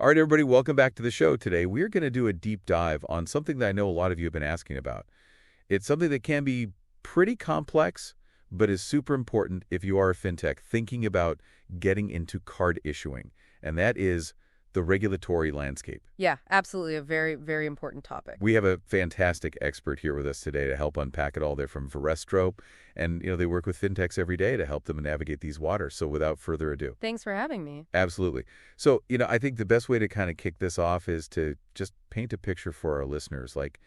All right, everybody, welcome back to the show. Today, we're going to do a deep dive on something that I know a lot of you have been asking about. It's something that can be pretty complex, but is super important if you are a fintech thinking about getting into card issuing, and that is the regulatory landscape. Yeah, absolutely. A very, very important topic. We have a fantastic expert here with us today to help unpack it all. They're from Verestro, and they work with fintechs every day to help them navigate these waters. So without further ado. Thanks for having me. Absolutely. So, I think the best way to kind of kick this off is to just paint a picture for our listeners. Like,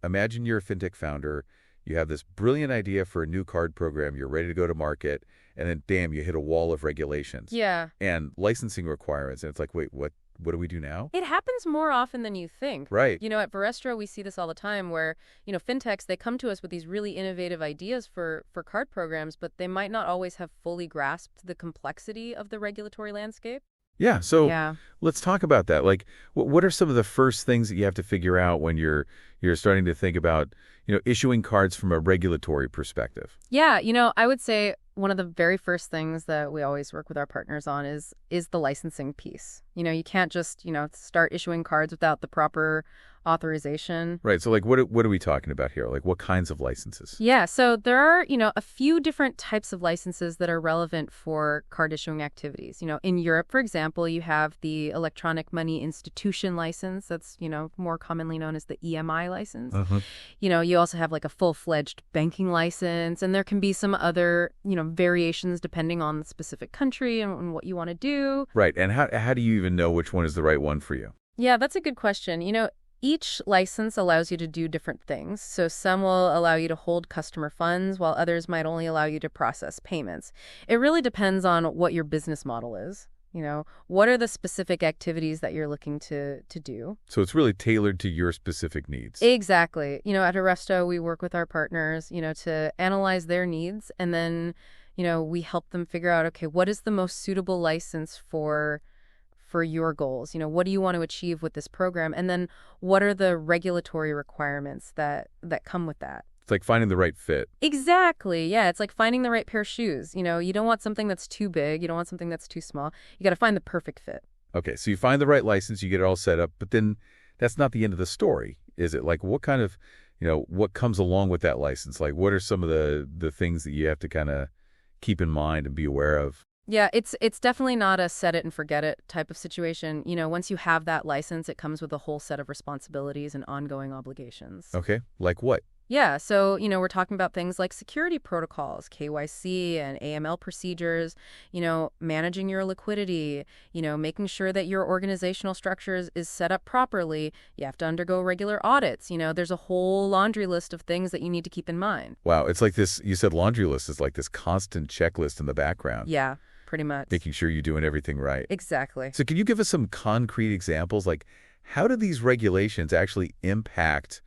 imagine you're a fintech founder. You have this brilliant idea for a new card program. You're ready to go to market. And then, damn, you hit a wall of regulations. Yeah. And licensing requirements. And it's like, wait, what do we do now? It happens more often than you think. Right. At Verestro, we see this all the time where, fintechs, they come to us with these really innovative ideas for card programs, but they might not always have fully grasped the complexity of the regulatory landscape. Yeah, so Yeah. let's talk about that. Like, what are some of the first things that you have to figure out when you're starting to think about, issuing cards from a regulatory perspective? Yeah, I would say one of the very first things that we always work with our partners on is the licensing piece. You can't just, start issuing cards without the proper authorization. Right. So, like, what are we talking about here? Like, what kinds of licenses? Yeah, so there are, a few different types of licenses that are relevant for card issuing activities. In Europe, for example, you have the electronic money institution license. That's, more commonly known as the EMI license. You also have like a full-fledged banking license, and there can be some other, variations depending on the specific country and what you want to do. Right. And how do you even know which one is the right one for you? Yeah, that's a good question. Each license allows you to do different things. So some will allow you to hold customer funds, while others might only allow you to process payments. It really depends on what your business model is. What are the specific activities that you're looking to do? So it's really tailored to your specific needs. Exactly. At Verestro, we work with our partners, to analyze their needs, and then, we help them figure out, okay, what is the most suitable license for your goals? What do you want to achieve with this program? And then what are the regulatory requirements that come with that? It's like finding the right fit. Exactly. Yeah, it's like finding the right pair of shoes. You don't want something that's too big. You don't want something that's too small. You got to find the perfect fit. Okay, so you find the right license, you get it all set up, but then that's not the end of the story, is it? Like, what kind of, what comes along with that license? Like, what are some of the things that you have to kind of keep in mind and be aware of? Yeah, it's definitely not a set it and forget it type of situation. Once you have that license, it comes with a whole set of responsibilities and ongoing obligations. Okay, like what? Yeah, so, we're talking about things like security protocols, KYC and AML procedures, managing your liquidity, making sure that your organizational structure is set up properly. You have to undergo regular audits. There's a whole laundry list of things that you need to keep in mind. Wow, it's like this, you said laundry list is like this constant checklist in the background. Yeah, pretty much. Making sure you're doing everything right. Exactly. So can you give us some concrete examples? Like, how do these regulations actually impact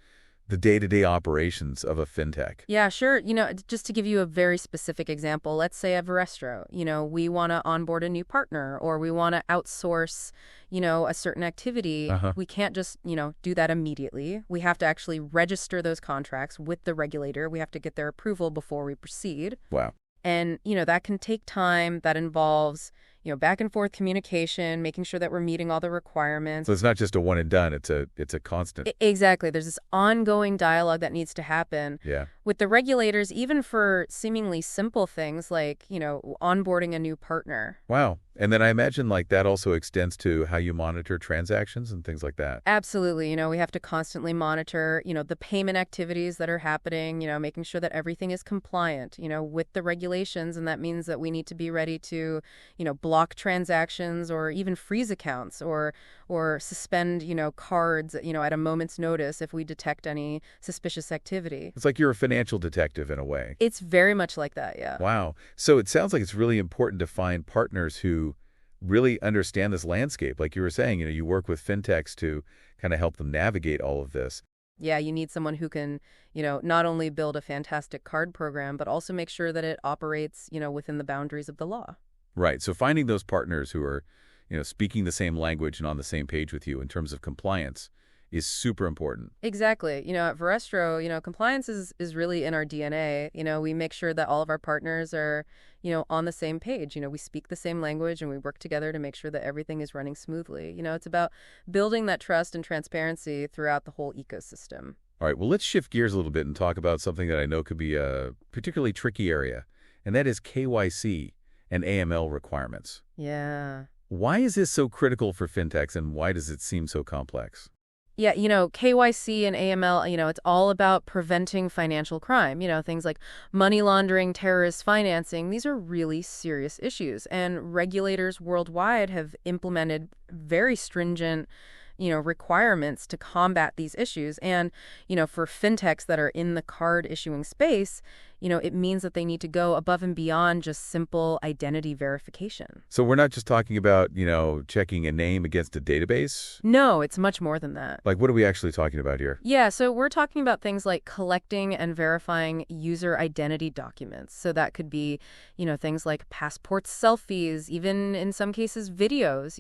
the day-to-day operations of a fintech? Yeah, sure. Just to give you a very specific example, let's say at Verestro, we want to onboard a new partner, or we want to outsource, a certain activity. We can't just, do that immediately. We have to actually register those contracts with the regulator. We have to get their approval before we proceed. Wow. And, that can take time. That involves, back and forth communication, making sure that we're meeting all the requirements. So it's not just a one and done, it's a constant. Exactly. There's this ongoing dialogue that needs to happen. Yeah. With the regulators, even for seemingly simple things like, onboarding a new partner. Wow. And then I imagine like that also extends to how you monitor transactions and things like that. Absolutely. We have to constantly monitor, the payment activities that are happening, making sure that everything is compliant, with the regulations. And that means that we need to be ready to, block transactions or even freeze accounts or suspend, cards, at a moment's notice if we detect any suspicious activity. It's like you're a financial detective in a way. It's very much like that, yeah. Wow. So it sounds like it's really important to find partners who really understand this landscape. Like you were saying, you work with fintechs to kind of help them navigate all of this. Yeah, you need someone who can, not only build a fantastic card program, but also make sure that it operates, within the boundaries of the law. Right. So finding those partners who are, speaking the same language and on the same page with you in terms of compliance is super important. Exactly. At Verestro, compliance is really in our DNA. We make sure that all of our partners are, on the same page. We speak the same language and we work together to make sure that everything is running smoothly. It's about building that trust and transparency throughout the whole ecosystem. All right, well, let's shift gears a little bit and talk about something that I know could be a particularly tricky area, and that is KYC and AML requirements. Yeah. Why is this so critical for fintechs, and why does it seem so complex? Yeah, KYC and AML, it's all about preventing financial crime. Things like money laundering, terrorist financing. These are really serious issues. And regulators worldwide have implemented very stringent, requirements to combat these issues. And, for fintechs that are in the card issuing space, it means that they need to go above and beyond just simple identity verification. So we're not just talking about, checking a name against a database? No, it's much more than that. Like, what are we actually talking about here? Yeah, so we're talking about things like collecting and verifying user identity documents. So that could be, things like passports, selfies, even in some cases videos.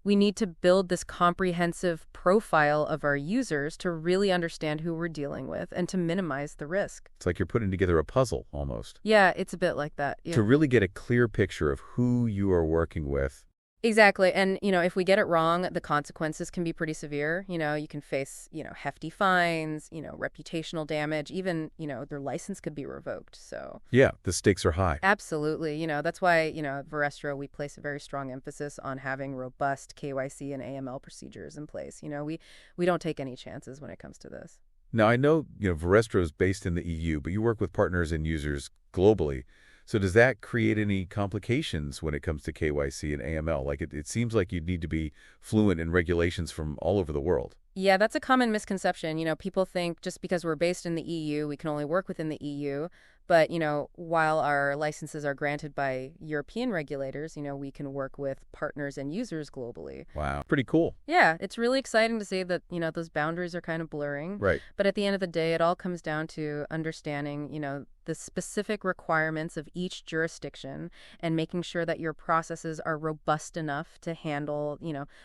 We need to build this comprehensive profile of our users to really understand who we're dealing with and to minimize the risk. It's like you're putting together a puzzle, almost. Yeah, it's a bit like that. Yeah. To really get a clear picture of who you are working with. Exactly. And, if we get it wrong, the consequences can be pretty severe. You can face, hefty fines, reputational damage, even, their license could be revoked. So, Yeah, the stakes are high. absolutely. That's why, at Verestro, we place a very strong emphasis on having robust KYC and AML procedures in place. We don't take any chances when it comes to this. Now, I know, Verestro is based in the EU, but you work with partners and users globally. So does that create any complications when it comes to KYC and AML? Like, it seems like you'd need to be fluent in regulations from all over the world. Yeah, that's a common misconception. People think just because we're based in the EU, we can only work within the EU. But, while our licenses are granted by European regulators, we can work with partners and users globally. Wow. Pretty cool. Yeah, it's really exciting to see that, those boundaries are kind of blurring. Right. But at the end of the day, it all comes down to understanding, the specific requirements of each jurisdiction and making sure that your processes are robust enough to handle,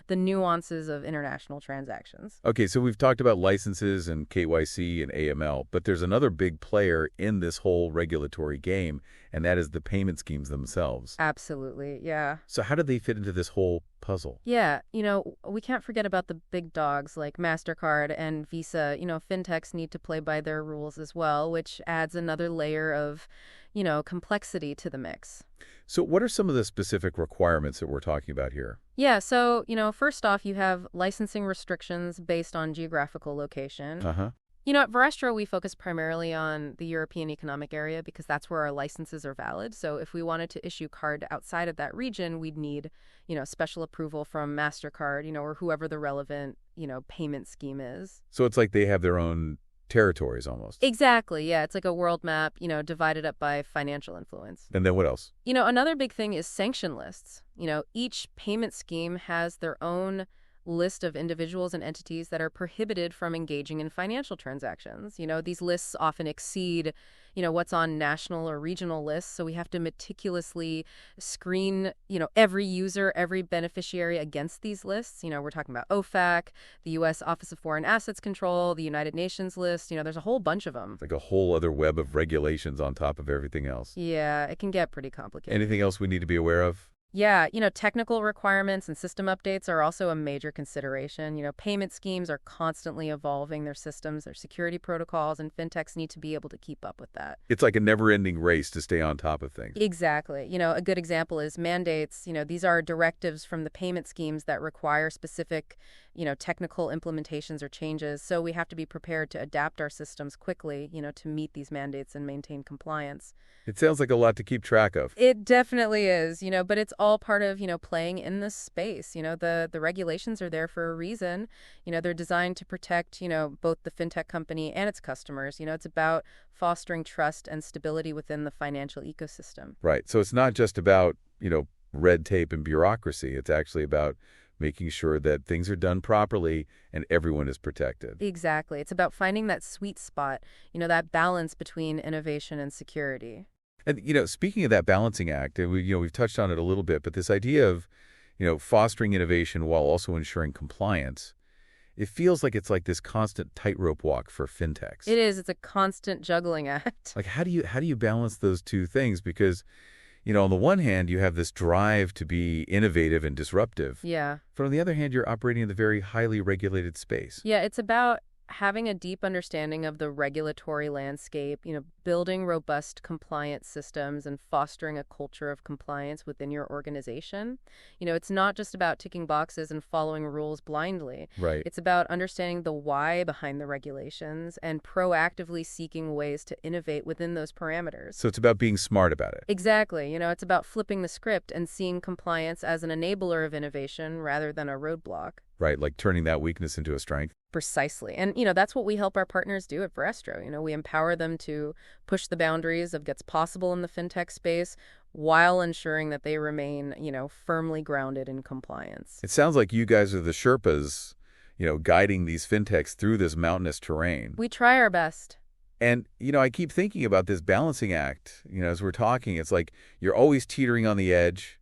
the nuances of international transactions. Okay, so we've talked about licenses and KYC and AML, but there's another big player in this whole regulatory game, and that is the payment schemes themselves. Absolutely, yeah. So how do they fit into this whole puzzle? Yeah, we can't forget about the big dogs like MasterCard and Visa. Fintechs need to play by their rules as well, which adds another layer of, complexity to the mix. So what are some of the specific requirements that we're talking about here? Yeah, so, first off, you have licensing restrictions based on geographical location. Uh-huh. At Verestro, we focus primarily on the European Economic Area because that's where our licenses are valid. So if we wanted to issue card outside of that region, we'd need, special approval from MasterCard, or whoever the relevant, payment scheme is. So it's like they have their own territories almost. Exactly, yeah. It's like a world map, divided up by financial influence. And then what else? Another big thing is sanction lists. Each payment scheme has their own list of individuals and entities that are prohibited from engaging in financial transactions. These lists often exceed, what's on national or regional lists. So we have to meticulously screen, every user, every beneficiary against these lists. We're talking about OFAC, the U.S. Office of Foreign Assets Control, the United Nations list. There's a whole bunch of them. Like a whole other web of regulations on top of everything else. Yeah, it can get pretty complicated. Anything else we need to be aware of? Yeah, technical requirements and system updates are also a major consideration. Payment schemes are constantly evolving their systems, their security protocols, and fintechs need to be able to keep up with that. It's like a never-ending race to stay on top of things. Exactly. A good example is mandates. These are directives from the payment schemes that require specific, technical implementations or changes. So we have to be prepared to adapt our systems quickly, to meet these mandates and maintain compliance. It sounds like a lot to keep track of. It definitely is, but it's all part of, playing in this space. The regulations are there for a reason. They're designed to protect, both the fintech company and its customers. It's about fostering trust and stability within the financial ecosystem. Right. So it's not just about, red tape and bureaucracy. It's actually about making sure that things are done properly and everyone is protected. Exactly. It's about finding that sweet spot, that balance between innovation and security. And, speaking of that balancing act, and we've touched on it a little bit, but this idea of, fostering innovation while also ensuring compliance It feels like it's like this constant tightrope walk for fintechs. It is. It's a constant juggling act. Like, how do you balance those two things? Because, on the one hand, you have this drive to be innovative and disruptive. Yeah. But on the other hand, you're operating in a very highly regulated space. Yeah, it's about having a deep understanding of the regulatory landscape, building robust compliance systems and fostering a culture of compliance within your organization. It's not just about ticking boxes and following rules blindly. Right. It's about understanding the why behind the regulations and proactively seeking ways to innovate within those parameters. So it's about being smart about it. Exactly. It's about flipping the script and seeing compliance as an enabler of innovation rather than a roadblock. Right, like turning that weakness into a strength. Precisely. And, that's what we help our partners do at Verestro. We empower them to push the boundaries of what's possible in the fintech space while ensuring that they remain, firmly grounded in compliance. It sounds like you guys are the Sherpas, guiding these fintechs through this mountainous terrain. We try our best. And, I keep thinking about this balancing act. As we're talking, it's like you're always teetering on the edge,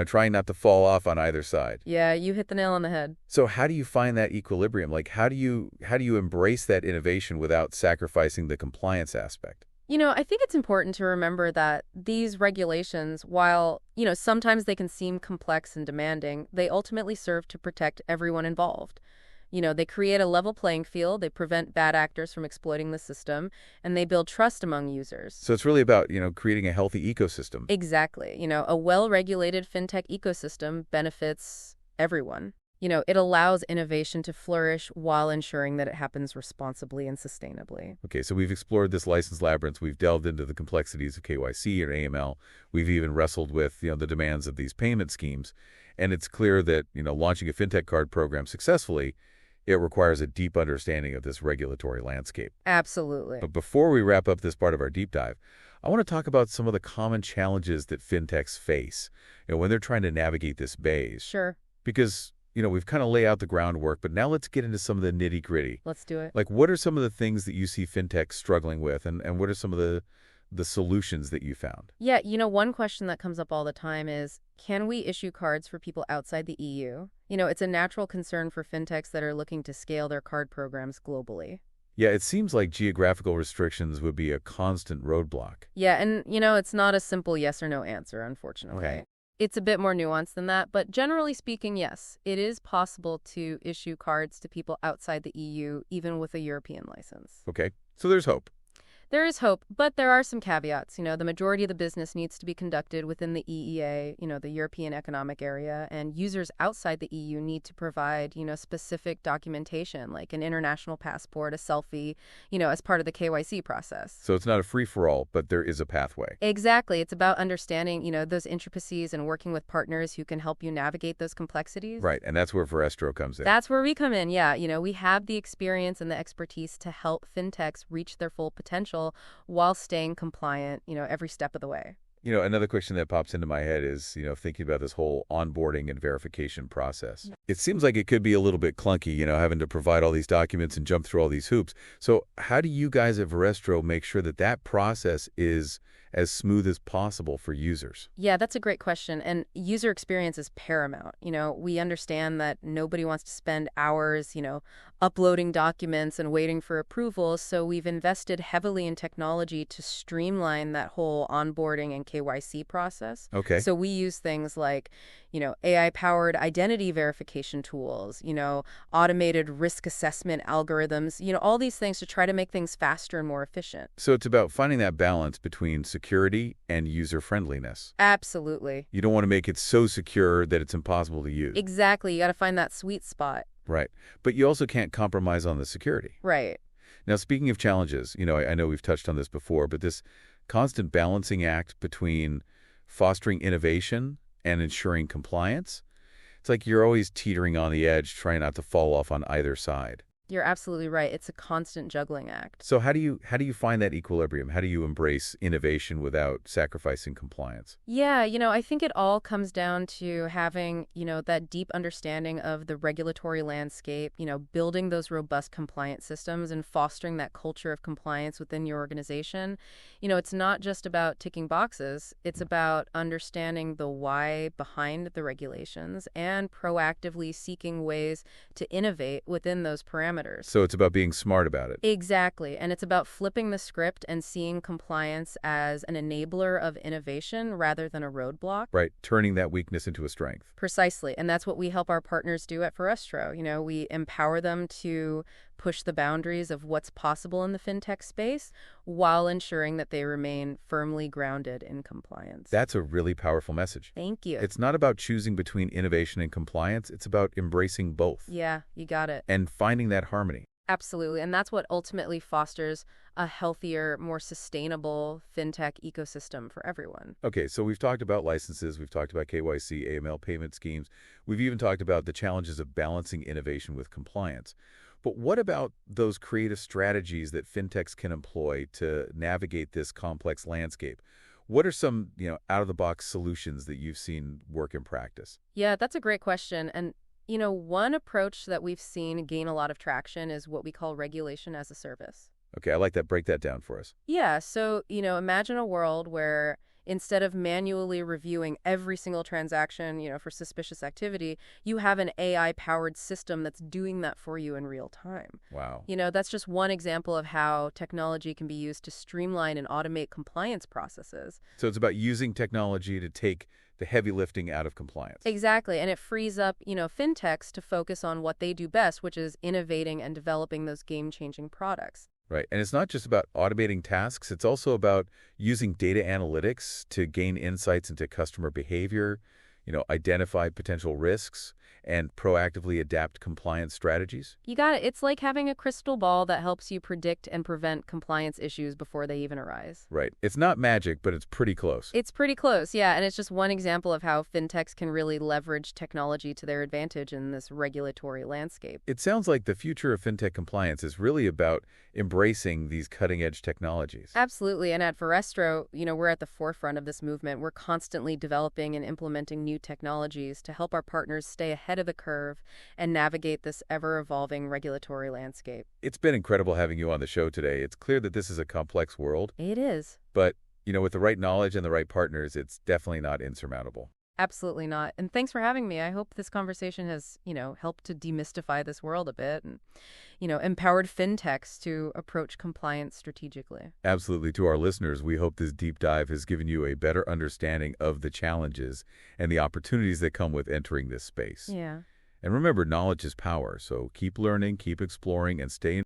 trying not to fall off on either side. Yeah, you hit the nail on the head. So how do you find that equilibrium? Like, how do you embrace that innovation without sacrificing the compliance aspect? I think it's important to remember that these regulations, while, sometimes they can seem complex and demanding, they ultimately serve to protect everyone involved. They create a level playing field, they prevent bad actors from exploiting the system, and they build trust among users. So it's really about, creating a healthy ecosystem. Exactly. A well-regulated fintech ecosystem benefits everyone. It allows innovation to flourish while ensuring that it happens responsibly and sustainably. Okay, so we've explored this license labyrinth. We've delved into the complexities of KYC and AML. We've even wrestled with, the demands of these payment schemes. And it's clear that, launching a fintech card program successfully, it requires a deep understanding of this regulatory landscape. Absolutely. But before we wrap up this part of our deep dive, I want to talk about some of the common challenges that fintechs face, when they're trying to navigate this maze. Sure. Because, we've kind of laid out the groundwork, but now let's get into some of the nitty-gritty. Let's do it. Like, what are some of the things that you see fintechs struggling with, and what are some of the solutions that you found? Yeah, one question that comes up all the time is, can we issue cards for people outside the EU? It's a natural concern for fintechs that are looking to scale their card programs globally. Yeah, it seems like geographical restrictions would be a constant roadblock. Yeah, and, it's not a simple yes or no answer, unfortunately. Okay. It's a bit more nuanced than that, but generally speaking, yes, it is possible to issue cards to people outside the EU, even with a European license. Okay, so there's hope. There is hope, but there are some caveats. The majority of the business needs to be conducted within the EEA, the European Economic Area, and users outside the EU need to provide, specific documentation like an international passport, a selfie, as part of the KYC process. So it's not a free-for-all, but there is a pathway. Exactly. It's about understanding, those intricacies and working with partners who can help you navigate those complexities. Right, and that's where Verestro comes in. That's where we come in, yeah. We have the experience and the expertise to help fintechs reach their full potential while staying compliant, every step of the way. Another question that pops into my head is, thinking about this whole onboarding and verification process. It seems like it could be a little bit clunky, having to provide all these documents and jump through all these hoops. So how do you guys at Verestro make sure that that process is as smooth as possible for users? Yeah, that's a great question. And user experience is paramount. We understand that nobody wants to spend hours, uploading documents and waiting for approval. So we've invested heavily in technology to streamline that whole onboarding and KYC process. Okay. So we use things like, AI-powered identity verification tools, automated risk assessment algorithms, all these things to try to make things faster and more efficient. So it's about finding that balance between security and user-friendliness. Absolutely. You don't want to make it so secure that it's impossible to use. Exactly. You got to find that sweet spot. Right. But you also can't compromise on the security. Right. Now, speaking of challenges, I know we've touched on this before, but this constant balancing act between fostering innovation and ensuring compliance, it's like you're always teetering on the edge, trying not to fall off on either side. You're absolutely right. It's a constant juggling act. So how do you find that equilibrium? How do you embrace innovation without sacrificing compliance? Yeah, I think it all comes down to having, that deep understanding of the regulatory landscape, building those robust compliance systems and fostering that culture of compliance within your organization. It's not just about ticking boxes, it's about understanding the why behind the regulations and proactively seeking ways to innovate within those parameters. So it's about being smart about it. Exactly. And it's about flipping the script and seeing compliance as an enabler of innovation rather than a roadblock. Right, turning that weakness into a strength. Precisely. And that's what we help our partners do at Verestro. We empower them to push the boundaries of what's possible in the fintech space while ensuring that they remain firmly grounded in compliance. That's a really powerful message. Thank you. It's not about choosing between innovation and compliance. It's about embracing both Yeah, you got it. and finding that harmony. Absolutely. And that's what ultimately fosters a healthier, more sustainable fintech ecosystem for everyone. Okay, so we've talked about licenses, we've talked about KYC, AML payment schemes, we've even talked about the challenges of balancing innovation with compliance. But what about those creative strategies that fintechs can employ to navigate this complex landscape? What are some, out-of-the-box solutions that you've seen work in practice? Yeah, that's a great question. And, one approach that we've seen gain a lot of traction is what we call regulation as a service. Okay, I like that. Break that down for us. Yeah, so, imagine a world where instead of manually reviewing every single transaction, for suspicious activity, you have an AI-powered system that's doing that for you in real time. Wow. That's just one example of how technology can be used to streamline and automate compliance processes. So it's about using technology to take the heavy lifting out of compliance. Exactly, and it frees up, fintechs to focus on what they do best, which is innovating and developing those game-changing products. Right. And it's not just about automating tasks. It's also about using data analytics to gain insights into customer behavior, identify potential risks, and proactively adapt compliance strategies. You got it. It's like having a crystal ball that helps you predict and prevent compliance issues before they even arise. Right. It's not magic, but it's pretty close. It's pretty close, yeah, and it's just one example of how fintechs can really leverage technology to their advantage in this regulatory landscape. It sounds like the future of fintech compliance is really about embracing these cutting-edge technologies. Absolutely, and at Verestro, we're at the forefront of this movement. We're constantly developing and implementing new technologies to help our partners stay ahead of the curve and navigate this ever-evolving regulatory landscape. It's been incredible having you on the show today. It's clear that this is a complex world, It is. but, with the right knowledge and the right partners, it's definitely not insurmountable. Absolutely not. And thanks for having me. I hope this conversation has, helped to demystify this world a bit and, empowered fintechs to approach compliance strategically. Absolutely. To our listeners, we hope this deep dive has given you a better understanding of the challenges and the opportunities that come with entering this space. Yeah. And remember, knowledge is power, so keep learning, keep exploring, and stay